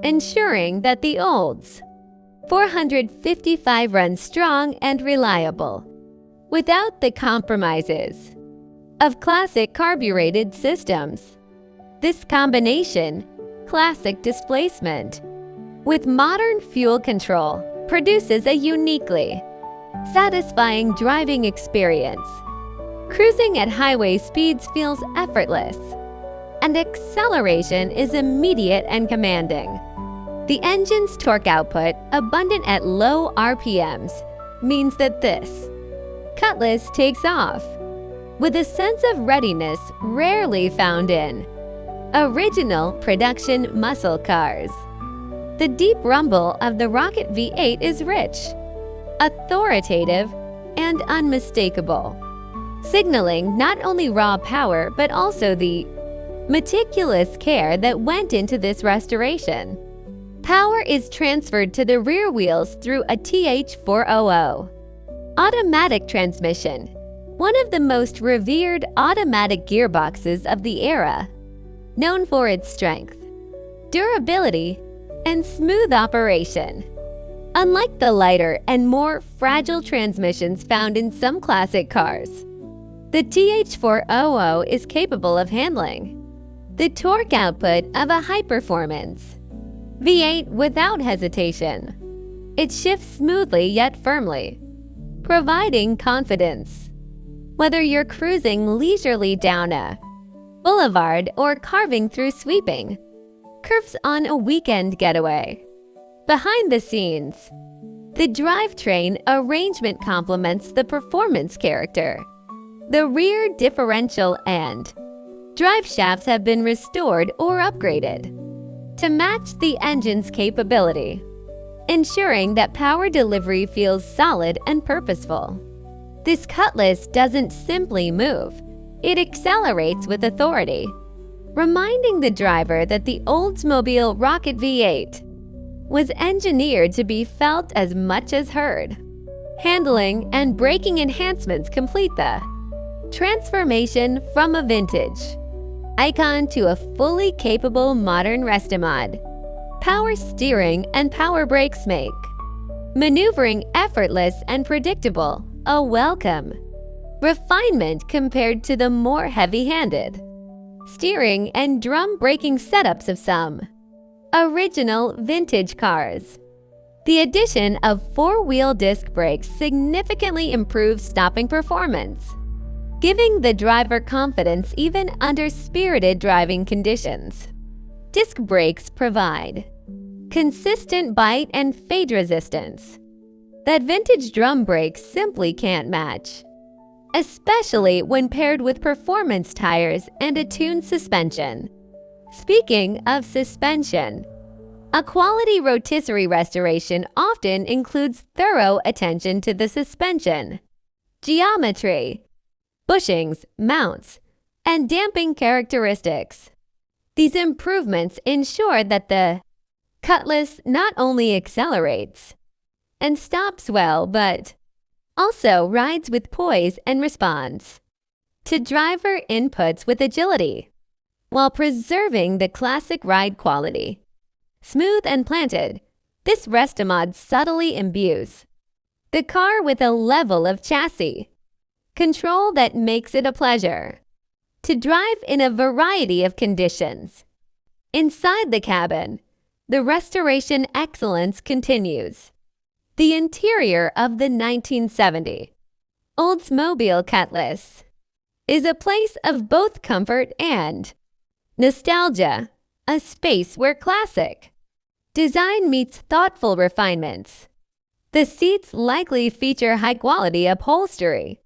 ensuring that the Olds 455 runs strong and reliable, without the compromises of classic carbureted systems. This combination, classic displacement with modern fuel control, produces a uniquely satisfying driving experience. Cruising at highway speeds feels effortless, and acceleration is immediate and commanding. The engine's torque output, abundant at low RPMs, means that this Cutlass takes off with a sense of readiness rarely found in original production muscle cars. The deep rumble of the Rocket V8 is rich, authoritative, and unmistakable, signaling not only raw power but also the meticulous care that went into this restoration. Power is transferred to the rear wheels through a TH400 automatic transmission, one of the most revered automatic gearboxes of the era, known for its strength, durability, and smooth operation. Unlike the lighter and more fragile transmissions found in some classic cars, the TH400 is capable of handling the torque output of a high-performance V8 without hesitation. It shifts smoothly yet firmly, providing confidence. Whether you're cruising leisurely down a boulevard or carving through sweeping curves on a weekend getaway. Behind the scenes, the drivetrain arrangement complements the performance character. The rear differential and drive shafts have been restored or upgraded to match the engine's capability, ensuring that power delivery feels solid and purposeful. This Cutlass doesn't simply move, it accelerates with authority, reminding the driver that the Oldsmobile Rocket V8 was engineered to be felt as much as heard. Handling and braking enhancements complete the transformation from a vintage icon to a fully capable modern Restomod. Power steering and power brakes make maneuvering effortless and predictable, a welcome refinement compared to the more heavy-handed steering and drum braking setups of some original vintage cars. The addition of four-wheel disc brakes significantly improves stopping performance, giving the driver confidence even under spirited driving conditions. Disc brakes provide consistent bite and fade resistance that vintage drum brakes simply can't match, especially when paired with performance tires and a tuned suspension. Speaking of suspension, a quality rotisserie restoration often includes thorough attention to the suspension geometry, bushings, mounts, and damping characteristics. These improvements ensure that the Cutlass not only accelerates and stops well, but also rides with poise and responds to driver inputs with agility, while preserving the classic ride quality. Smooth and planted, this Restomod subtly imbues the car with a level of chassis control that makes it a pleasure to drive in a variety of conditions. Inside the cabin, the restoration excellence continues. The interior of the 1970 Oldsmobile Cutlass is a place of both comfort and nostalgia, a space where classic design meets thoughtful refinements. The seats likely feature high-quality upholstery,